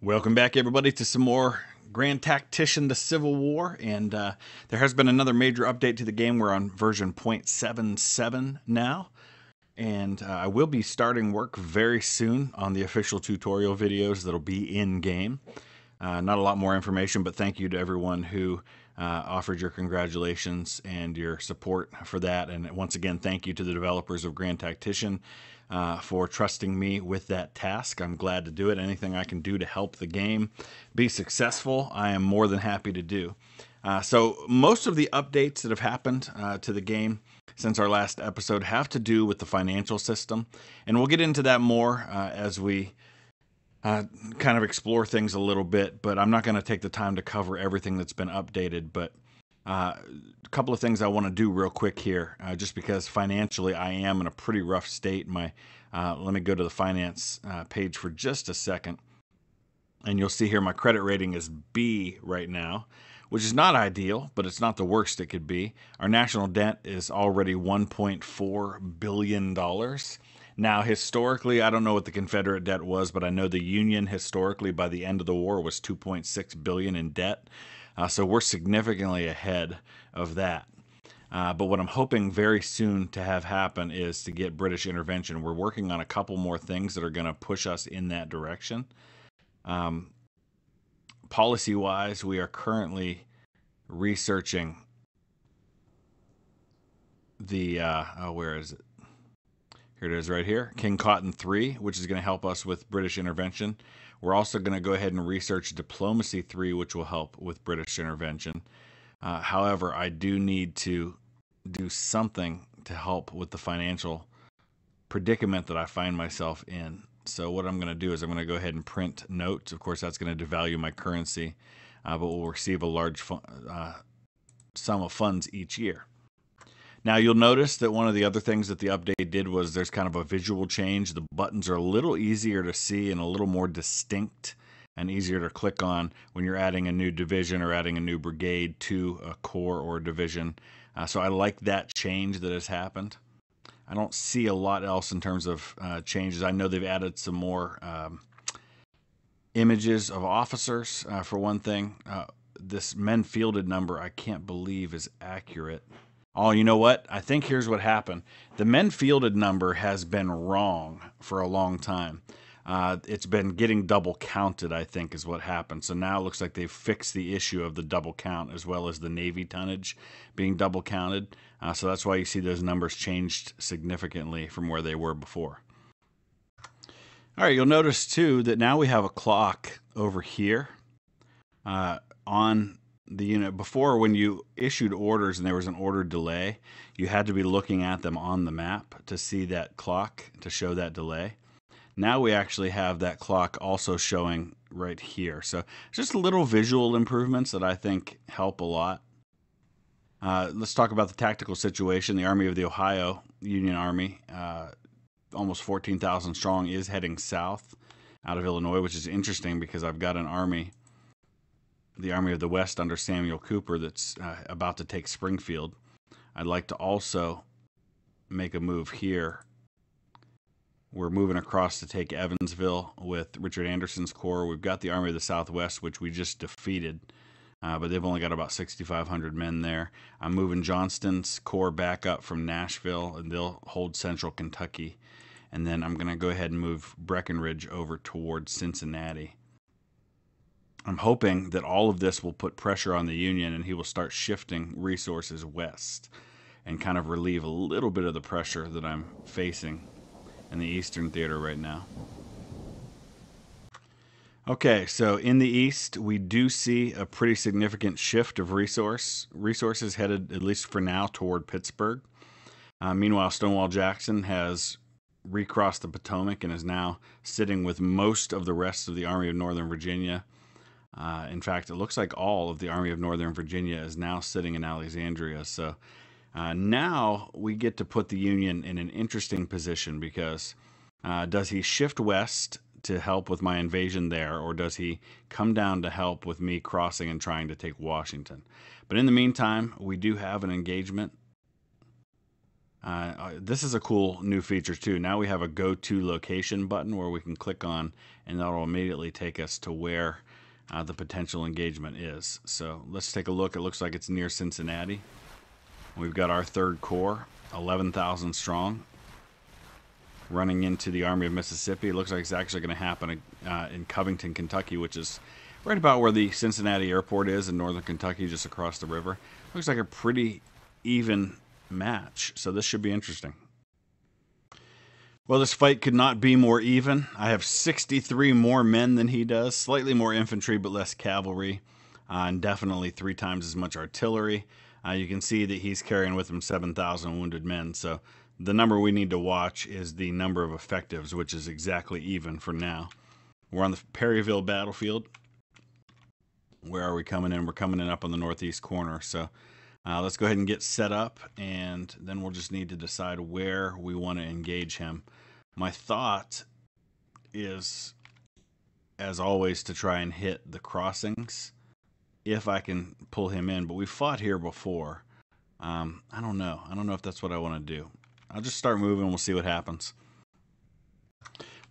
Welcome back, everybody, to some more Grand Tactician: The Civil War, and there has been another major update to the game. We're on version 0.77 now, and I will be starting work very soon on the official tutorial videos that'll be in-game. Not a lot more information, but thank you to everyone who offered your congratulations and your support for that. And once again, thank you to the developers of Grand Tactician for trusting me with that task. I'm glad to do it. Anything I can do to help the game be successful, I am more than happy to do. So most of the updates that have happened to the game since our last episode have to do with the financial system. And we'll get into that more as we kind of explore things a little bit, but I'm not going to take the time to cover everything that's been updated. But a couple of things I want to do real quick here, just because financially I am in a pretty rough state. Let me go to the finance page for just a second, and you'll see here my credit rating is B right now, which is not ideal, but it's not the worst it could be. Our national debt is already $1.4 billion. Now, historically, I don't know what the Confederate debt was, but I know the Union historically by the end of the war was $2.6 billion in debt. So we're significantly ahead of that. But what I'm hoping very soon to have happen is to get British intervention. We're working on a couple more things that are going to push us in that direction. Policy-wise, we are currently researching the, where is it? Here it is right here, King Cotton 3, which is going to help us with British intervention. We're also going to go ahead and research Diplomacy 3, which will help with British intervention. However, I do need to do something to help with the financial predicament that I find myself in. So what I'm going to do is I'm going to go ahead and print notes. Of course, that's going to devalue my currency, but we'll receive a large sum of funds each year. Now, you'll notice that one of the other things that the update did was there's kind of a visual change. The buttons are a little easier to see and a little more distinct and easier to click on when you're adding a new division or adding a new brigade to a corps or a division. So I like that change that has happened. I don't see a lot else in terms of changes. I know they've added some more images of officers, for one thing. This men fielded number I can't believe is accurate. Oh, you know what? I think here's what happened. The men fielded number has been wrong for a long time. It's been getting double counted, I think, is what happened. So now it looks like they've fixed the issue of the double count as well as the Navy tonnage being double counted. So that's why you see those numbers changed significantly from where they were before. All right, you'll notice, too, that now we have a clock over here on the unit. Before, when you issued orders and there was an order delay, you had to be looking at them on the map to see that clock, to show that delay. Now we actually have that clock also showing right here. So just little visual improvements that I think help a lot. Let's talk about the tactical situation. The Army of the Ohio, Union Army, almost 14,000 strong, is heading south out of Illinois, which is interesting because I've got an army, the Army of the West under Samuel Cooper, that's about to take Springfield. I'd like to also make a move here. We're moving across to take Evansville with Richard Anderson's corps. We've got the Army of the Southwest, which we just defeated, but they've only got about 6,500 men there. I'm moving Johnston's corps back up from Nashville, and they'll hold central Kentucky. And then I'm going to go ahead and move Breckinridge over towards Cincinnati. I'm hoping that all of this will put pressure on the Union and he will start shifting resources west and kind of relieve a little bit of the pressure that I'm facing in the Eastern Theater right now. Okay, so in the East, we do see a pretty significant shift of resources headed, at least for now, toward Pittsburgh. Meanwhile, Stonewall Jackson has recrossed the Potomac and is now sitting with most of the rest of the Army of Northern Virginia. In fact, it looks like all of the Army of Northern Virginia is now sitting in Alexandria. So now we get to put the Union in an interesting position because does he shift west to help with my invasion there, or does he come down to help with me crossing and trying to take Washington? But in the meantime, we do have an engagement This is a cool new feature too. Now we have a go to location button where we can click on, and that'll immediately take us to where the potential engagement is. So let's take a look. It looks like it's near Cincinnati. We've got our 3rd Corps, 11,000 strong, running into the Army of Mississippi. It looks like it's actually going to happen in Covington, Kentucky, which is right about where the Cincinnati airport is in northern Kentucky, just across the river. Looks like a pretty even match, so this should be interesting. Well, this fight could not be more even. I have 63 more men than he does, slightly more infantry but less cavalry, and definitely 3 times as much artillery. You can see that he's carrying with him 7,000 wounded men, so the number we need to watch is the number of effectives, which is exactly even for now. We're on the Perryville battlefield. Where are we coming in? We're coming in up on the northeast corner, so let's go ahead and get set up, and then we'll just need to decide where we want to engage him. My thought is, as always, to try and hit the crossings if I can pull him in, but we fought here before. I don't know. I don't know if that's what I want to do. I'll just start moving. We'll see what happens.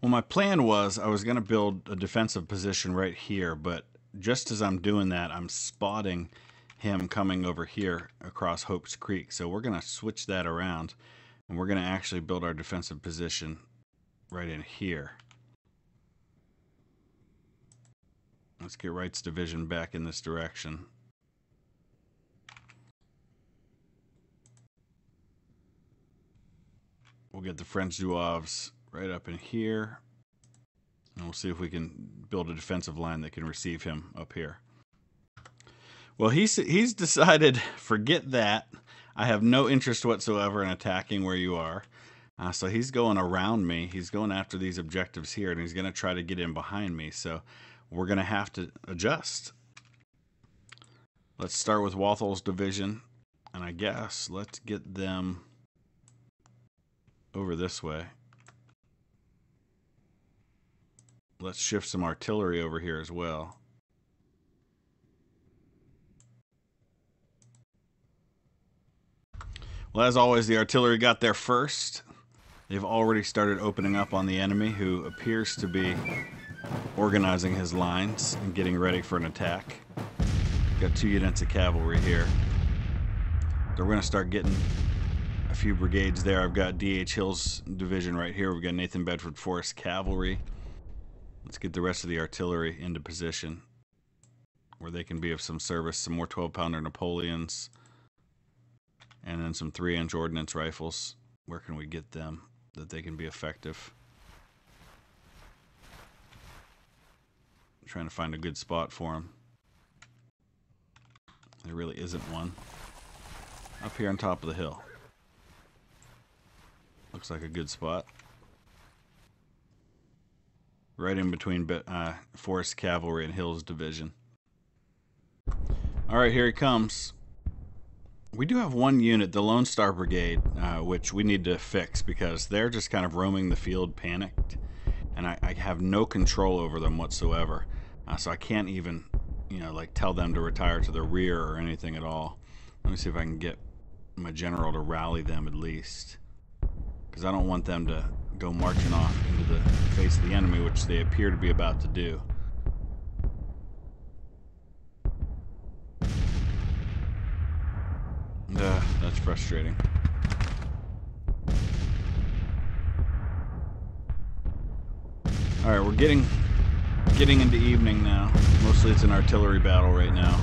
Well, my plan was I was going to build a defensive position right here, but just as I'm doing that, I'm spotting him coming over here across Hope's Creek. So we're going to switch that around, and we're going to actually build our defensive position right in here. Let's get Wright's division back in this direction. We'll get the French Zouaves right up in here, and we'll see if we can build a defensive line that can receive him up here. Well, he's decided, forget that. I have no interest whatsoever in attacking where you are. So he's going around me. He's going after these objectives here, and he's going to try to get in behind me. So we're going to have to adjust. Let's start with Walthal's division, and I guess let's get them over this way. Let's shift some artillery over here as well. Well, as always, the artillery got there first. They've already started opening up on the enemy, who appears to be organizing his lines and getting ready for an attack. Got 2 units of cavalry here. So we're going to start getting a few brigades there. I've got D.H. Hill's division right here. We've got Nathan Bedford Forrest cavalry. Let's get the rest of the artillery into position where they can be of some service. Some more 12-pounder Napoleons, and then some 3-inch ordnance rifles. Where can we get them that they can be effective? I'm trying to find a good spot for them. There really isn't one. Up here on top of the hill. Looks like a good spot. Right in between Forrest Cavalry and Hill's division. Alright, here he comes. We do have one unit, the Lone Star Brigade, which we need to fix because they're just kind of roaming the field panicked. And I have no control over them whatsoever. So I can't even, like tell them to retire to the rear or anything at all. Let me see if I can get my general to rally them at least. Because I don't want them to go marching off into the face of the enemy, which they appear to be about to do. That's frustrating. Alright, we're getting into evening now. Mostly it's an artillery battle right now.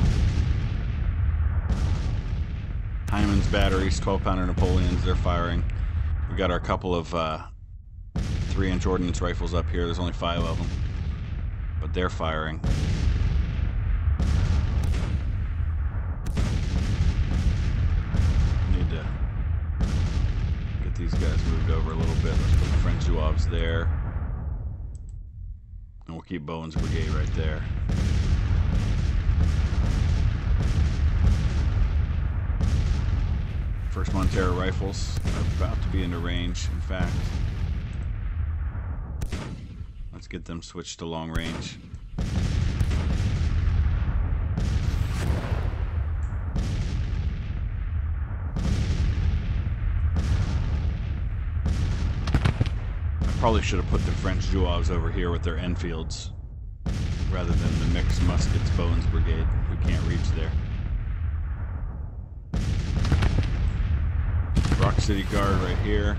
Hyman's batteries, 12-pounder Napoleons, they're firing. We got our couple of 3-inch ordnance rifles up here. There's only 5 of them, but they're firing. Need to get these guys moved over a little bit. Let's put the French Zouaves there, and we'll keep Bowen's brigade right there. First Montero rifles are about to be into range. In fact, let's get them switched to long range. Probably should have put the French Zouaves over here with their Enfields rather than the mixed muskets Bowen's brigade, who can't reach there. Rock City Guard right here.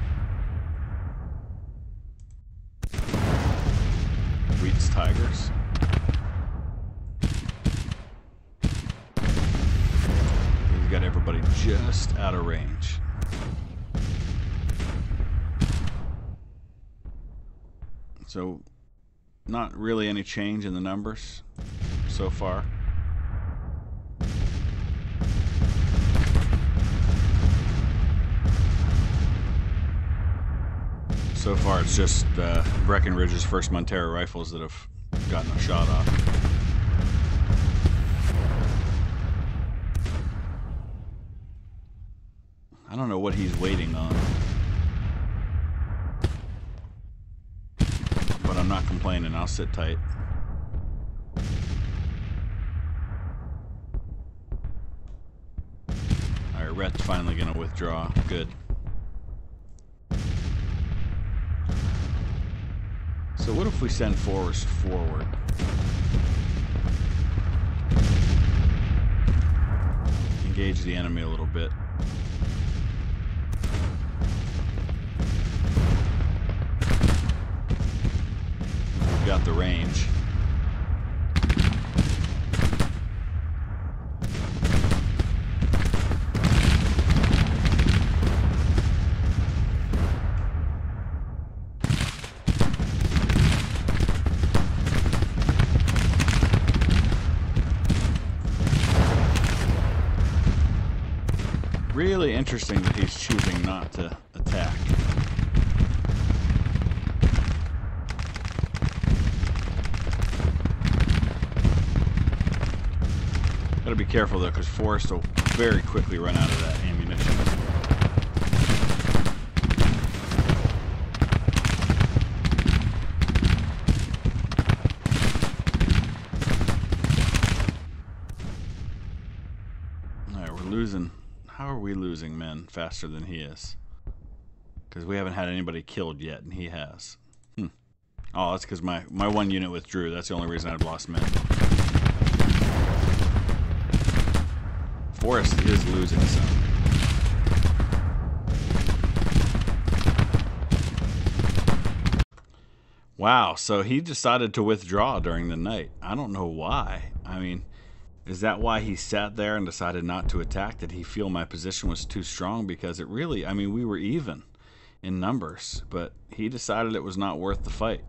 Wheat's Tigers. He's got everybody just out of range. So, not really any change in the numbers so far. So far, it's just Breckenridge's 1st Montero rifles that have gotten a shot off. I don't know what he's waiting on. But I'm not complaining. I'll sit tight. Alright, Rhett's finally going to withdraw. Good. So what if we send Forrest forward? Engage the enemy a little bit. We've got the range. Really interesting that he's choosing not to attack. Gotta be careful though, because Forrest will very quickly run out of that ammunition. Alright, we're losing. How are we losing men faster than he is? Because we haven't had anybody killed yet, and he has. Oh, that's because my one unit withdrew. That's the only reason I've lost men. Forrest is losing some. Wow, so he decided to withdraw during the night. I don't know why. I mean, is that why he sat there and decided not to attack? Did he feel my position was too strong? Because it really, I mean, we were even in numbers, but he decided it was not worth the fight.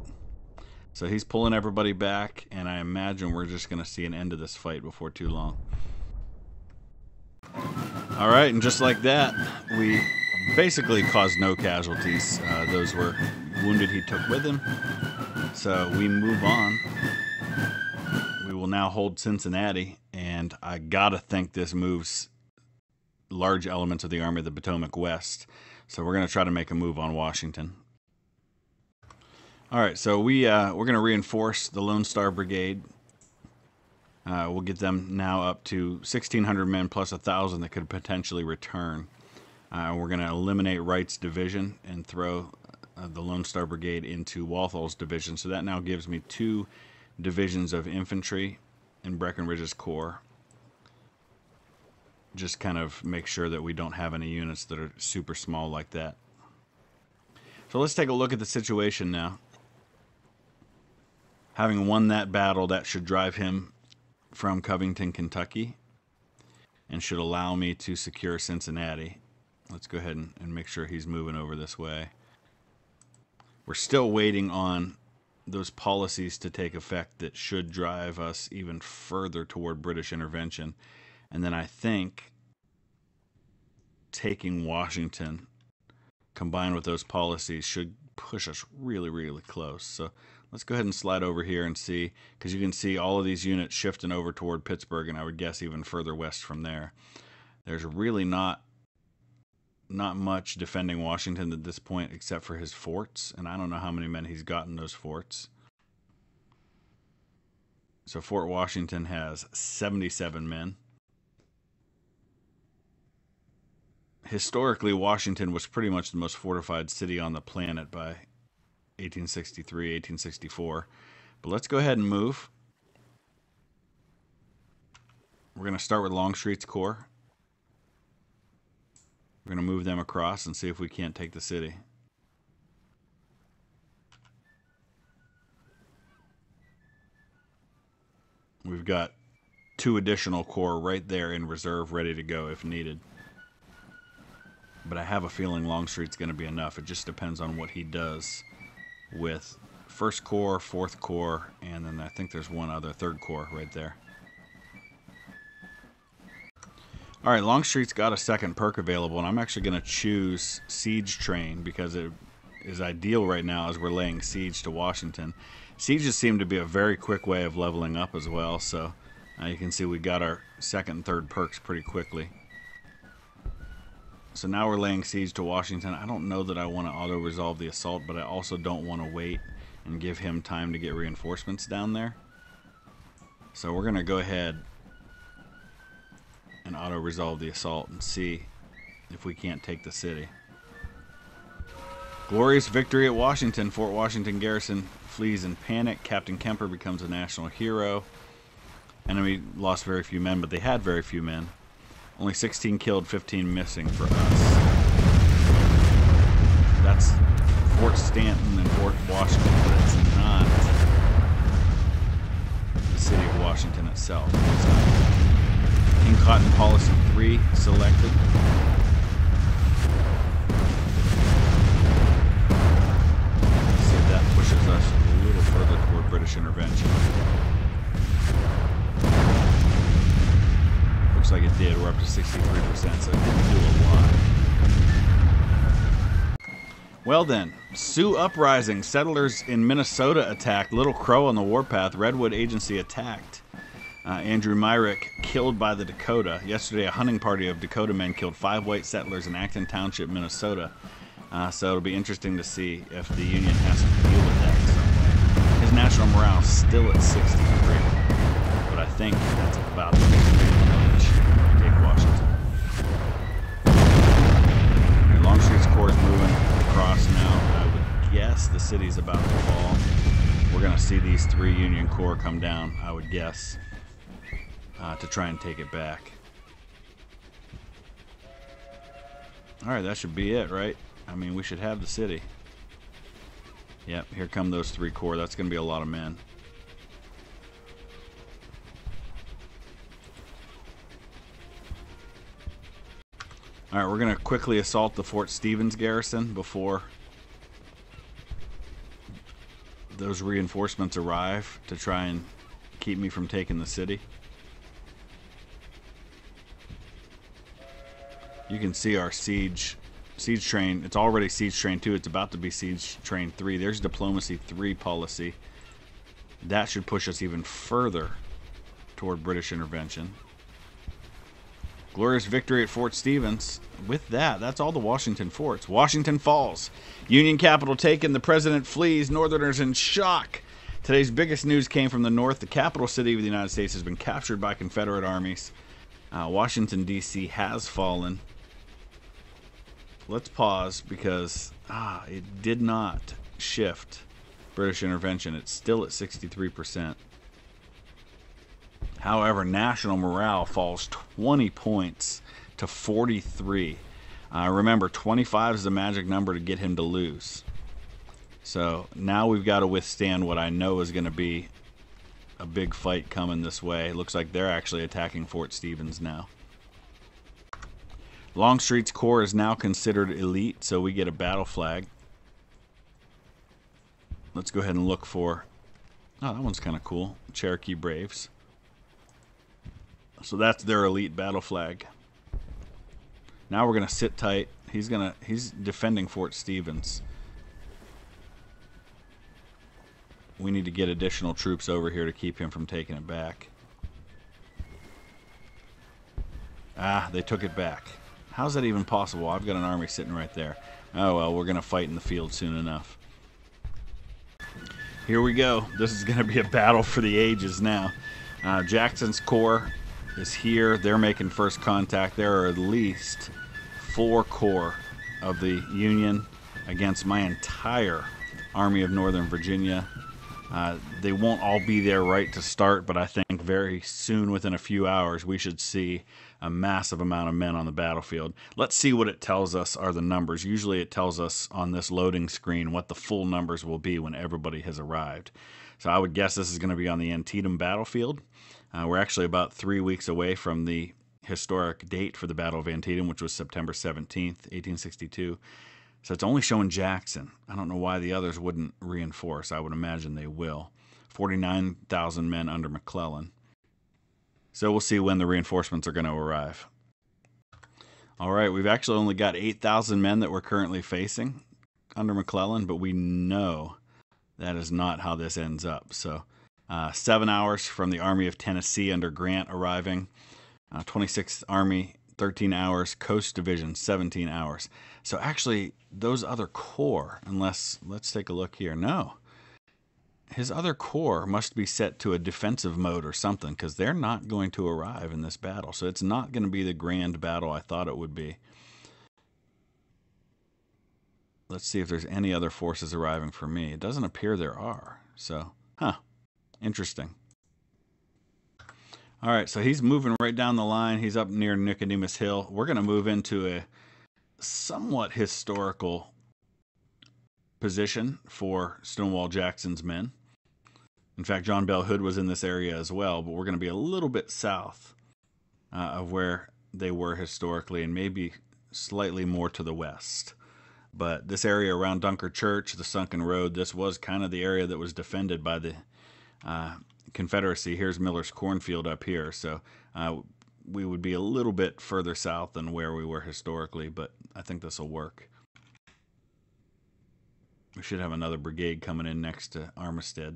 So he's pulling everybody back, and I imagine we're just going to see an end to this fight before too long. All right, and just like that, we basically caused no casualties. Those were wounded he took with him. So we move on. We will now hold Cincinnati, and I gotta think this moves large elements of the Army of the Potomac west. So we're gonna try to make a move on Washington. All right, so we're gonna reinforce the Lone Star Brigade. We'll get them now up to 1,600 men plus 1,000 that could potentially return. We're gonna eliminate Wright's division and throw the Lone Star Brigade into Walthal's division. So that now gives me 2 divisions of infantry in Breckenridge's corps. Just kind of make sure that we don't have any units that are super small like that. So let's take a look at the situation now. Having won that battle, that should drive him from Covington, Kentucky, and should allow me to secure Cincinnati. Let's go ahead and make sure he's moving over this way. We're still waiting on those policies to take effect that should drive us even further toward British intervention. And then I think taking Washington combined with those policies should push us really, really close. So let's go ahead and slide over here and see, because you can see all of these units shifting over toward Pittsburgh, and I would guess even further west from there. There's really not much defending Washington at this point except for his forts, and I don't know how many men he's got in those forts. So Fort Washington has 77 men. Historically, Washington was pretty much the most fortified city on the planet by 1863, 1864. But let's go ahead and move. We're going to start with Longstreet's Corps. We're going to move them across and see if we can't take the city. We've got 2 additional corps right there in reserve, ready to go if needed. But I have a feeling Longstreet's going to be enough. It just depends on what he does with 1st Corps, 4th Corps, and then I think there's one other 3rd Corps right there. All right, Longstreet's got a 2nd perk available, and I'm actually going to choose Siege Train because it is ideal right now as we're laying siege to Washington. Sieges seem to be a very quick way of leveling up as well, so you can see we got our 2nd and 3rd perks pretty quickly. So now we're laying siege to Washington. I don't know that I want to auto-resolve the assault, but I also don't want to wait and give him time to get reinforcements down there. So we're going to go ahead and auto-resolve the assault and see if we can't take the city. Glorious victory at Washington. Fort Washington garrison flees in panic. Captain Kemper becomes a national hero. Enemy lost very few men, but they had very few men. Only 16 killed, 15 missing for us. That's Fort Stanton and Fort Washington, but it's not the city of Washington itself. King Cotton Policy 3 selected. See if that pushes us a little further toward British intervention. Looks like it did. We're up to 63%, so it didn't do a lot. Well then, Sioux Uprising. Settlers in Minnesota attacked. Little Crow on the warpath. Redwood Agency attacked. Andrew Myrick killed by the Dakota. Yesterday, a hunting party of Dakota men killed 5 white settlers in Acton Township, Minnesota. So it'll be interesting to see if the Union has to deal with that in some way. His national morale is still at 63, but I think that's about the range to take Washington. Right, Longstreet's Corps is moving across now. I would guess the city's about to fall. We're going to see these 3 Union Corps come down, I would guess. To try and take it back. Alright, that should be it, right? I mean, we should have the city. Yep, here come those 3 corps. That's going to be a lot of men. Alright, we're going to quickly assault the Fort Stevens garrison before those reinforcements arrive to try and keep me from taking the city. You can see our siege train. It's already siege train 2. It's about to be siege train 3. There's diplomacy 3 policy. That should push us even further toward British intervention. Glorious victory at Fort Stevens. With that, that's all the Washington forts. Washington falls. Union capital taken. The president flees. Northerners in shock. Today's biggest news came from the north. The capital city of the United States has been captured by Confederate armies. Washington, D.C. has fallen. Let's pause because it did not shift British intervention. It's still at 63%. However, national morale falls 20 points to 43. Remember, 25 is the magic number to get him to lose. So now we've got to withstand what I know is going to be a big fight coming this way. It looks like they're actually attacking Fort Stevens now. Longstreet's Corps is now considered elite, so we get a battle flag. Let's go ahead and look for... Oh, that one's kind of cool. Cherokee Braves. So that's their elite battle flag. Now we're going to sit tight. He's defending Fort Stevens. We need to get additional troops over here to keep him from taking it back. They took it back. How's that even possible? I've got an army sitting right there. Oh well, we're going to fight in the field soon enough. Here we go. This is going to be a battle for the ages now. Jackson's Corps is here. They're making first contact. There are at least 4 corps of the Union against my entire Army of Northern Virginia. They won't all be there right to start, but I think very soon, within a few hours, we should see a massive amount of men on the battlefield. Let's see what it tells us are the numbers. Usually it tells us on this loading screen what the full numbers will be when everybody has arrived. So I would guess this is going to be on the Antietam battlefield. We're actually about 3 weeks away from the historic date for the Battle of Antietam, which was September 17th, 1862. So it's only showing Jackson. I don't know why the others wouldn't reinforce. I would imagine they will. 49,000 men under McClellan. So we'll see when the reinforcements are going to arrive. All right, we've actually only got 8,000 men that we're currently facing under McClellan, but we know that is not how this ends up. So 7 hours from the Army of Tennessee under Grant arriving. 26th Army, 13 hours. Coast Division, 17 hours. So actually, those other corps, unless, let's take a look here. No. His other corps must be set to a defensive mode or something, because they're not going to arrive in this battle. So it's not going to be the grand battle I thought it would be. Let's see if there's any other forces arriving for me. It doesn't appear there are. So, interesting. All right, so he's moving right down the line. He's up near Nicodemus Hill. We're going to move into a somewhat historical position for Stonewall Jackson's men. In fact, John Bell Hood was in this area as well, but we're going to be a little bit south of where they were historically, and maybe slightly more to the west. But this area around Dunker Church, the Sunken Road, this was kind of the area that was defended by the Confederacy. Here's Miller's Cornfield up here, so we would be a little bit further south than where we were historically, but I think this will work. We should have another brigade coming in next to Armistead.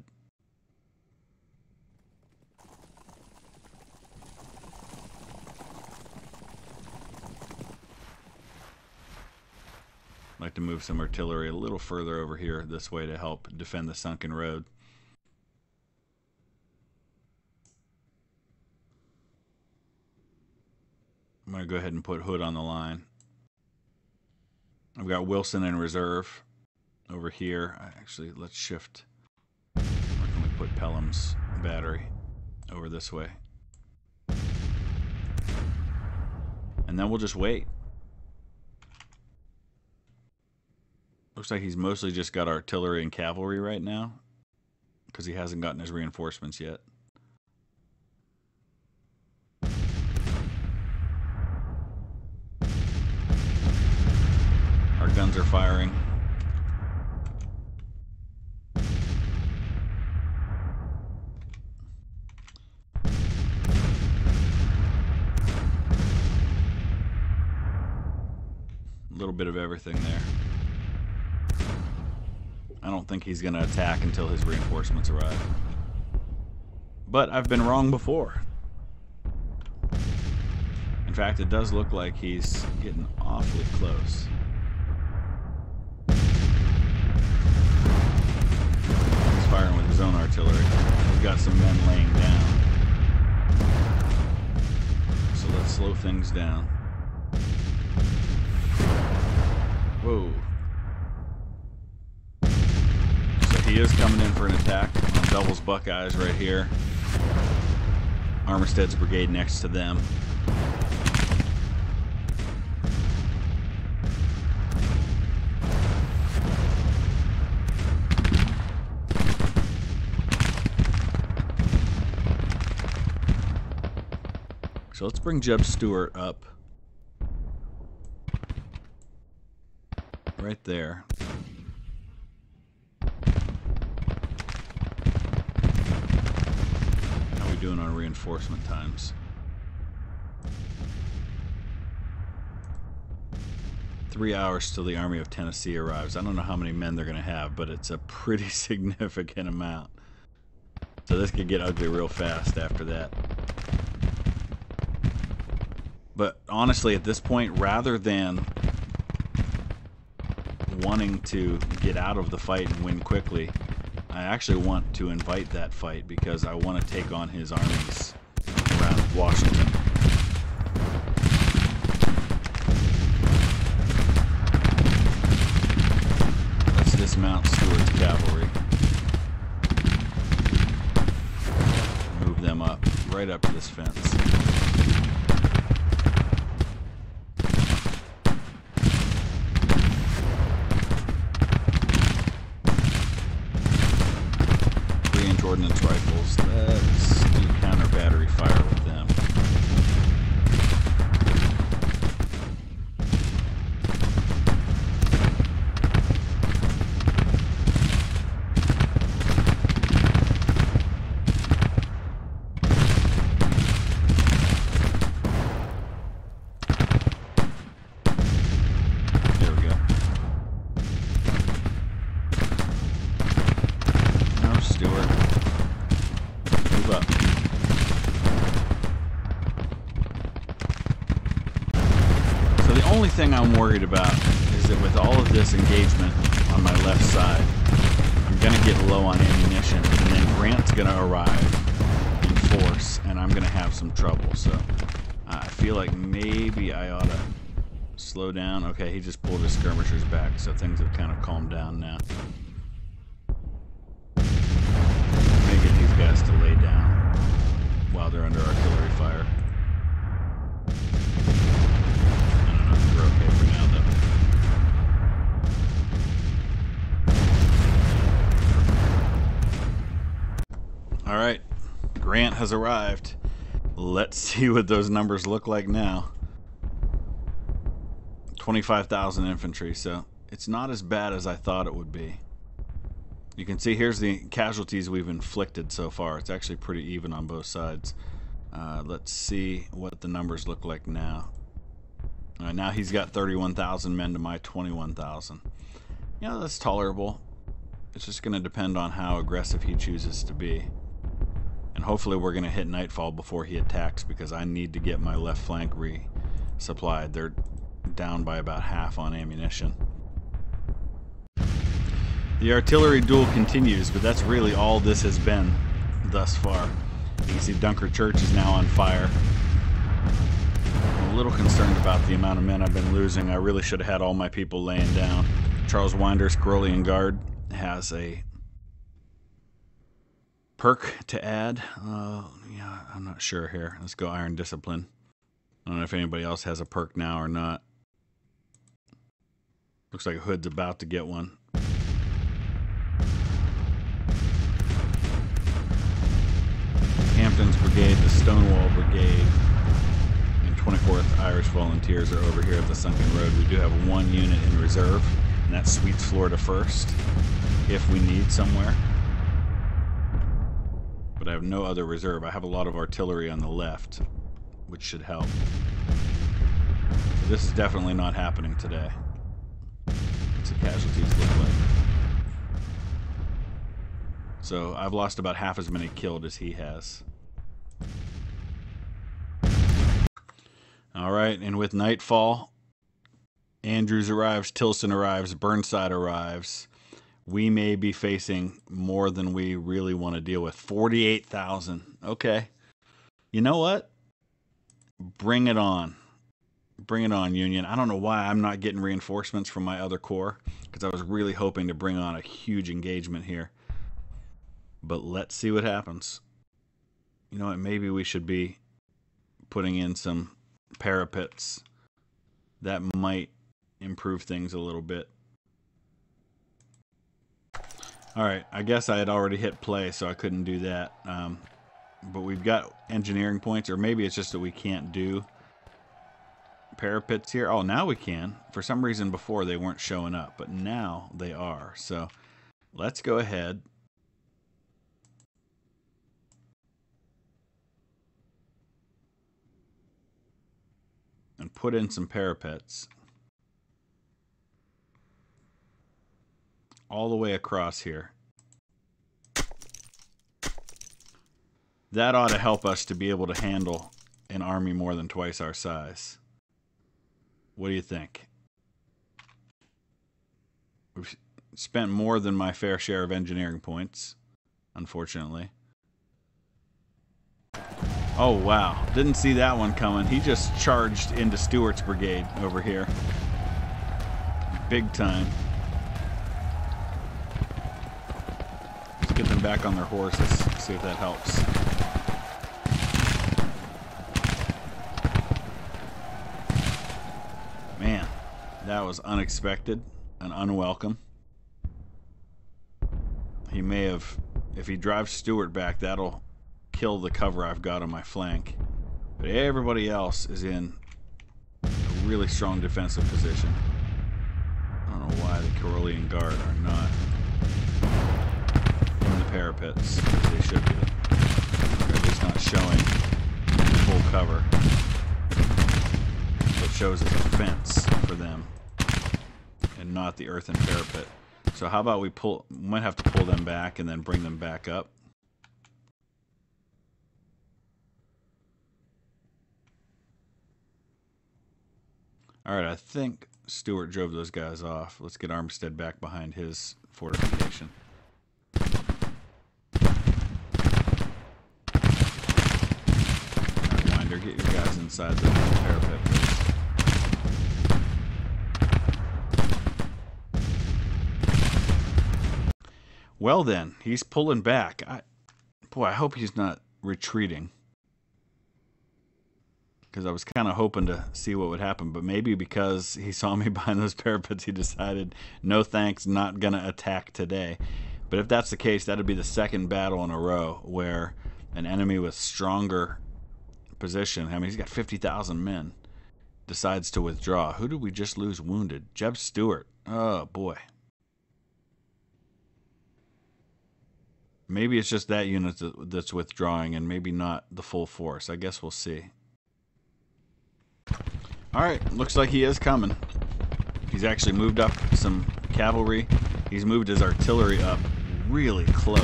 I'd like to move some artillery a little further over here this way to help defend the Sunken Road. I'm going to go ahead and put Hood on the line. I've got Wilson in reserve over here. Actually, let's shift. Where can we put Pelham's battery? Over this way. And then we'll just wait. Looks like he's mostly just got artillery and cavalry right now, because he hasn't gotten his reinforcements yet. Our guns are firing. A little bit of everything there. I don't think he's going to attack until his reinforcements arrive. But I've been wrong before. In fact, it does look like he's getting awfully close. He's firing with his own artillery. We've got some men laying down. So let's slow things down. Whoa. He is coming in for an attack on Double's Buckeyes right here. Armistead's brigade next to them. So let's bring Jeb Stewart up. Right there. Doing on reinforcement times. 3 hours till the Army of Tennessee arrives. I don't know how many men they're going to have, but it's a pretty significant amount. So this could get ugly real fast after that. But honestly, at this point, rather than wanting to get out of the fight and win quickly, I actually want to invite that fight because I want to take on his armies around Washington. Let's dismount Stewart's cavalry. Move them up, right up to this fence. Ordnance rifles. Let's do counter battery fire with them. There we go. No, Stewart. Up. So the only thing I'm worried about is that with all of this engagement on my left side, I'm going to get low on ammunition, and then Grant's going to arrive in force, and I'm going to have some trouble. So I feel like maybe I ought to slow down. Okay, he just pulled his skirmishers back, so things have kind of calmed down now. Get these guys to lay down while they're under artillery fire. I don't know if we're okay for now, though. Alright, Grant has arrived. Let's see what those numbers look like now. 25,000 infantry, so it's not as bad as I thought it would be. You can see here's the casualties we've inflicted so far. It's actually pretty even on both sides. Let's see what the numbers look like now. Now he's got 31,000 men to my 21,000. Yeah, that's tolerable. It's just going to depend on how aggressive he chooses to be. And hopefully we're going to hit nightfall before he attacks, because I need to get my left flank resupplied. They're down by about half on ammunition. The artillery duel continues, but that's really all this has been thus far. You can see Dunker Church is now on fire. I'm a little concerned about the amount of men I've been losing. I really should have had all my people laying down. Charles Winder's Carolean Guard has a perk to add. Yeah, I'm not sure here. Let's go Iron Discipline. I don't know if anybody else has a perk now or not. Looks like Hood's about to get one. Hampton's Brigade, the Stonewall Brigade, and 24th Irish Volunteers are over here at the Sunken Road. We do have one unit in reserve, and that sweeps Florida first if we need somewhere. But I have no other reserve. I have a lot of artillery on the left, which should help. So this is definitely not happening today. What's the casualties look like? So I've lost about half as many killed as he has. Alright, and with nightfall, Andrews arrives, Tilson arrives, Burnside arrives. We may be facing more than we really want to deal with. 48,000. Okay. You know what? Bring it on. Bring it on, Union. I don't know why I'm not getting reinforcements from my other corps, because I was really hoping to bring on a huge engagement here. But let's see what happens. You know what? Maybe we should be putting in some parapets. That might improve things a little bit. Alright, I guess I had already hit play, so I couldn't do that. But we've got engineering points, or maybe it's just that we can't do parapets here. Oh, now we can. For some reason before they weren't showing up, but now they are. So let's go ahead. And put in some parapets all the way across here. That ought to help us to be able to handle an army more than twice our size. What do you think? We've spent more than my fair share of engineering points, unfortunately. Oh, wow. Didn't see that one coming. He just charged into Stewart's brigade over here. Big time. get them back on their horses. See if that helps. Man, that was unexpected and unwelcome. He may have, if he drives Stewart back, that'll kill the cover I've got on my flank. But everybody else is in a really strong defensive position. I don't know why the Carolean Guard are not in the parapets, as they should be. They're at least not showing full cover. What shows is a fence for them, and not the earthen parapet. So how about we might have to pull them back and then bring them back up. Alright, I think Stewart drove those guys off. Let's get Armstead back behind his fortification. Alright, Winder, get your guys inside the parapet, please. Well then, he's pulling back. Boy, I hope he's not retreating. Because I was kind of hoping to see what would happen, but maybe because he saw me behind those parapets, he decided, no thanks, not going to attack today. But if that's the case, that would be the second battle in a row where an enemy with stronger position, I mean, he's got 50,000 men, decides to withdraw. Who did we just lose wounded? Jeb Stewart. Oh, boy. Maybe it's just that unit that's withdrawing and maybe not the full force. I guess we'll see. Alright, looks like he is coming. He's actually moved up some cavalry. He's moved his artillery up really close.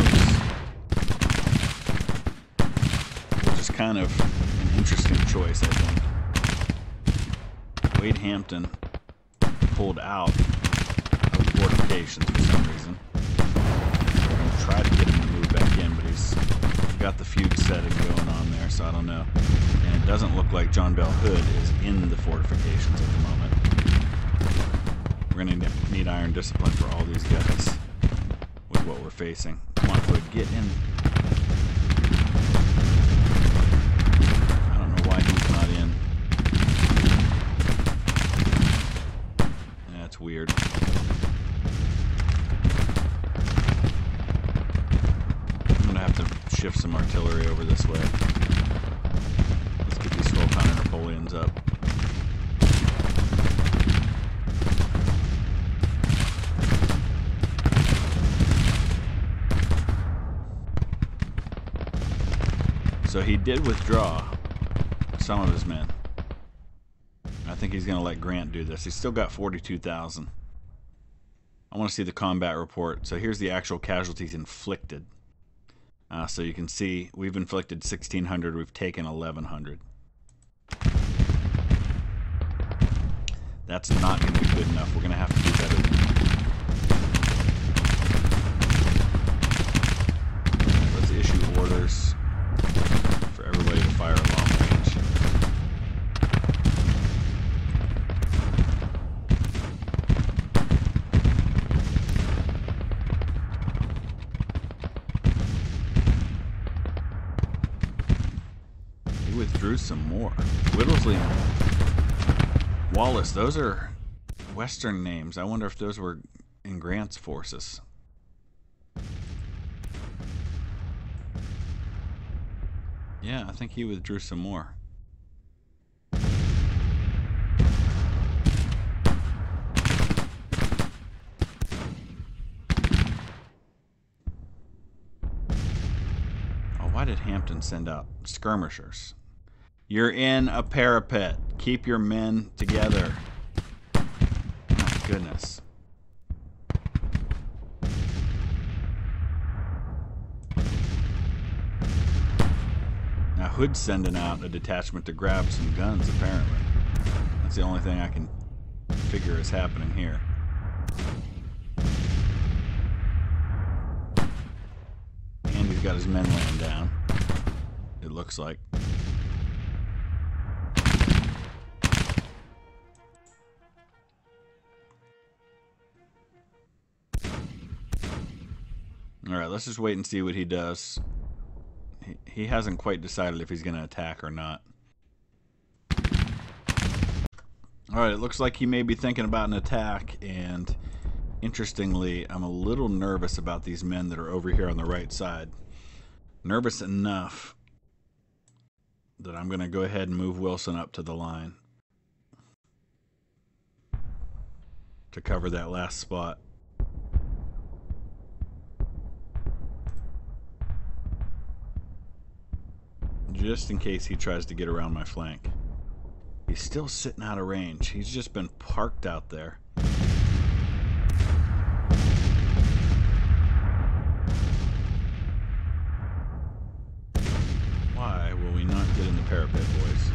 Which is kind of an interesting choice, I think. Wade Hampton pulled out of the fortifications for some reason. We're going to try to get him to move back in, but he's got the feud setting going on there, so I don't know. And it doesn't look like John Bell Hood is in the fortifications at the moment. We're going to need iron discipline for all these guys with what we're facing. Come on, Hood, get in. I don't know why he's not in. That's weird. I'm going to have to shift some artillery over this way. Let's get these 12-pounder Napoleons up. So he did withdraw some of his men. I think he's going to let Grant do this. He's still got 42,000. I want to see the combat report. So here's the actual casualties inflicted. So you can see we've inflicted 1,600. We've taken 1,100. That's not going to be good enough. We're going to have to do better than that. Let's issue orders for everybody to fire at long range. He withdrew some more. Whittlesey and Wallace, those are Western names. I wonder if those were in Grant's forces. Yeah, I think he withdrew some more. Oh, why did Hampton send out skirmishers? You're in a parapet. Keep your men together. My goodness. Now Hood's sending out a detachment to grab some guns, apparently. That's the only thing I can figure is happening here. And he's got his men laying down, it looks like. Alright, let's just wait and see what he does. He hasn't quite decided if he's going to attack or not. Alright, it looks like he may be thinking about an attack, and interestingly, I'm a little nervous about these men that are over here on the right side. Nervous enough that I'm going to go ahead and move Wilson up to the line to cover that last spot. Just in case he tries to get around my flank. He's still sitting out of range. He's just been parked out there. Why will we not get in the parapet, boys?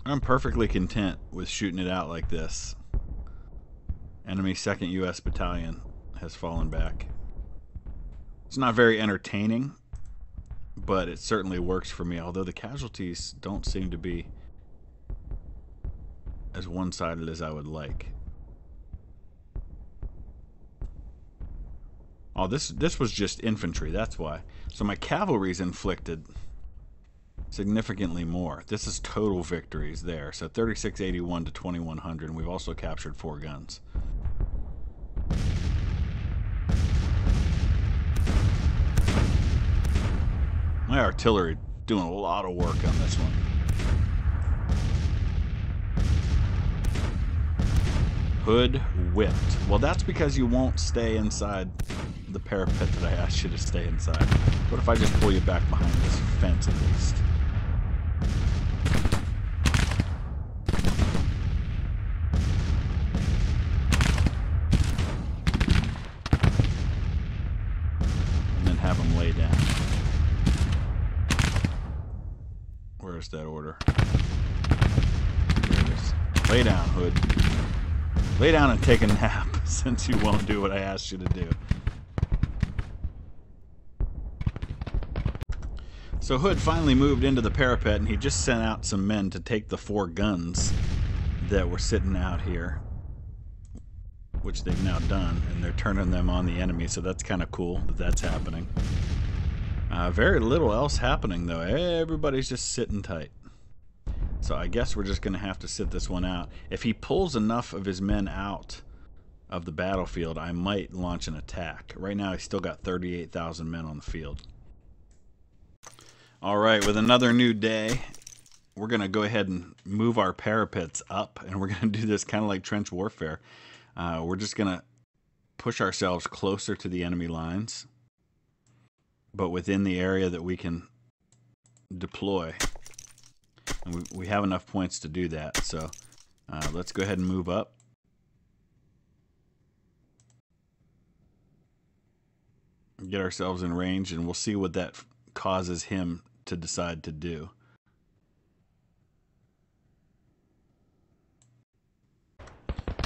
I'm perfectly content with shooting it out like this. Enemy 2nd U.S. Battalion has fallen back. It's not very entertaining, but it certainly works for me, although the casualties don't seem to be as one-sided as I would like. Oh, this was just infantry, that's why. So my cavalry's inflicted significantly more. This is total victories there. So 3681 to 2100, and we've also captured 4 guns. My artillery doing a lot of work on this one. Hood whipped. Well, that's because you won't stay inside the parapet that I asked you to stay inside. What if I just pull you back behind this fence at least? And then have them lay down. Where's that order? There it is. Lay down, Hood. Lay down and take a nap, since you won't do what I asked you to do. So Hood finally moved into the parapet, and he just sent out some men to take the 4 guns that were sitting out here, which they've now done, and they're turning them on the enemy, so that's kind of cool that that's happening. Very little else happening, though. Everybody's just sitting tight. So I guess we're just going to have to sit this one out. If he pulls enough of his men out of the battlefield, I might launch an attack. Right now, he's still got 38,000 men on the field. All right, with another new day, we're going to go ahead and move our parapets up, and we're going to do this kind of like trench warfare. We're just going to push ourselves closer to the enemy lines, but within the area that we can deploy. And we have enough points to do that, so let's go ahead and move up. Get ourselves in range, and we'll see what that causes him to decide to do.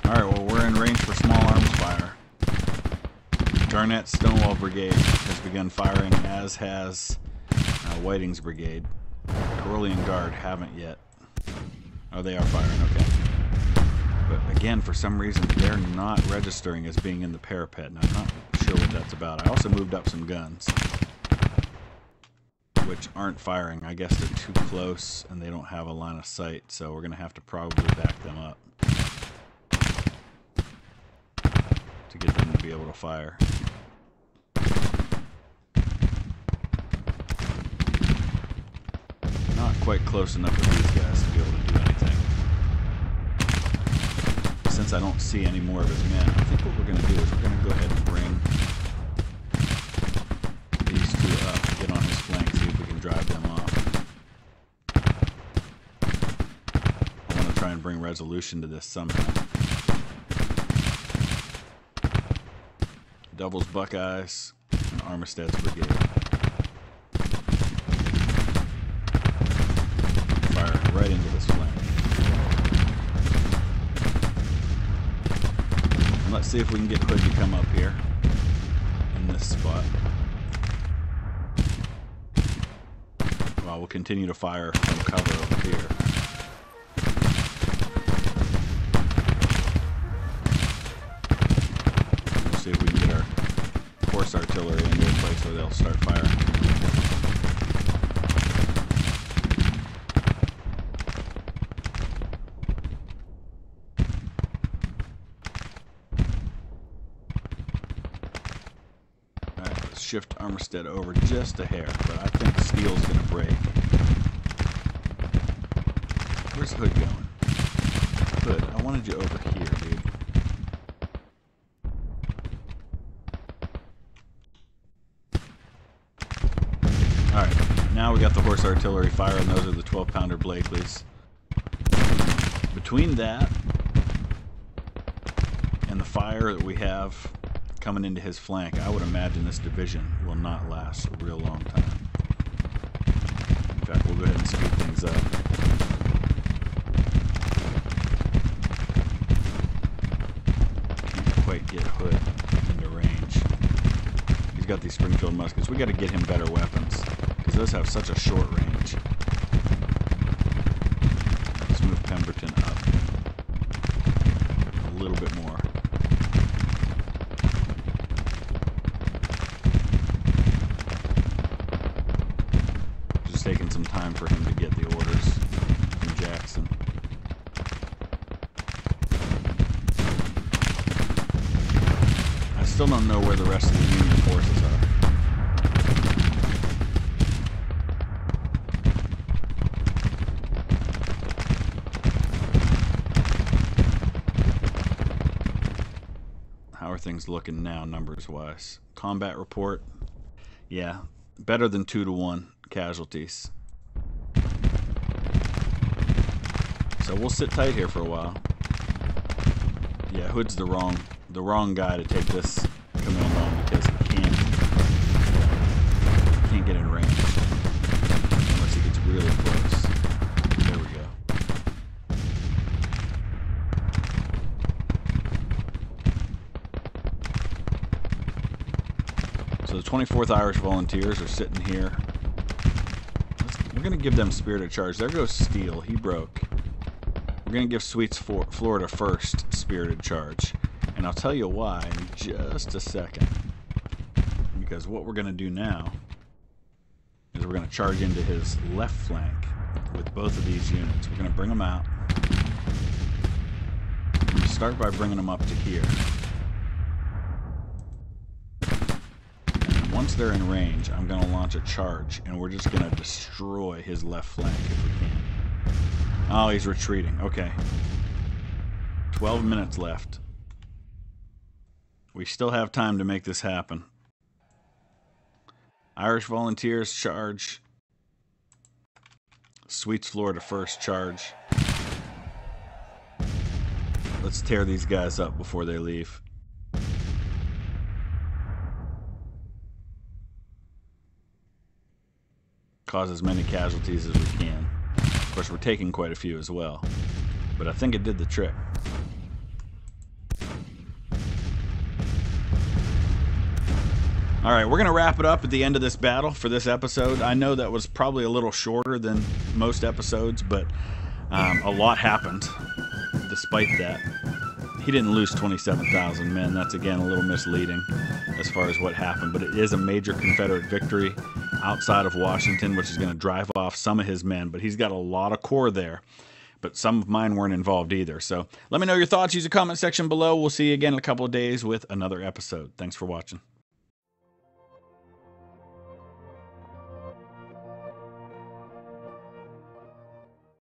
Alright, well, we're in range for small arms fire. Garnett's Stonewall Brigade has begun firing, as has Whiting's Brigade. Carolean Guard haven't yet. Oh, they are firing, okay. But again, for some reason, they're not registering as being in the parapet, and I'm not sure what that's about. I also moved up some guns, which aren't firing. I guess they're too close, and they don't have a line of sight, so we're going to have to probably back them up to get them to be able to fire. Not quite close enough for these guys to be able to do anything. Since I don't see any more of his men, I think what we're going to do is we're going to go ahead and bring these 2 up, get on his flank, see if we can drive them off. I want to try and bring resolution to this somehow. Doubles Buckeyes and Armistead's Brigade. Right into this flank. And let's see if we can get Hood to come up here in this spot. Well, we'll continue to fire from cover over here. shift Armistead over just a hair, but I think steel's going to break. Where's Hood going? Hood, I wanted you over here, dude. Alright, now we got the horse artillery fire, and those are the 12-pounder Blakeleys. Between that and the fire that we have coming into his flank, I would imagine this division will not last a real long time. In fact, we'll go ahead and speed things up. Can't quite get Hood into range. He's got these Springfield muskets. We got to get him better weapons, because those have such a short range. Let's move Pemberton up a little bit more. Just taking some time for him to get the orders from Jackson. I still don't know where the rest of the Union forces are. How are things looking now, numbers-wise? Combat report? Yeah, better than 2-to-1 casualties. So we'll sit tight here for a while. Yeah, Hood's the wrong guy to take this command on, because he can't get in range unless he gets really close. There we go. So the 24th Irish Volunteers are sitting here. We're going to give them Spirited Charge. There goes Steele. He broke. We're going to give Sweets Florida first Spirited Charge. And I'll tell you why in just a second. Because what we're going to do now is we're going to charge into his left flank with both of these units. We're going to bring them out. We're going to start by bringing them up to here. And once they're in range, I'm going to launch a charge, and we're just going to destroy his left flank if we can. Oh, he's retreating. Okay. 12 minutes left. We still have time to make this happen. Irish Volunteers, charge. Sweets Florida first, charge. Let's tear these guys up before they leave. Cause as many casualties as we can. Of course, we're taking quite a few as well. But I think it did the trick. Alright, we're going to wrap it up at the end of this battle for this episode. I know that was probably a little shorter than most episodes, but a lot happened despite that. He didn't lose 27,000 men. That's, again, a little misleading as far as what happened. But it is a major Confederate victory outside of Washington, which is going to drive off some of his men. But he's got a lot of corps there. But some of mine weren't involved either. So let me know your thoughts. Use the comment section below. We'll see you again in a couple of days with another episode. Thanks for watching.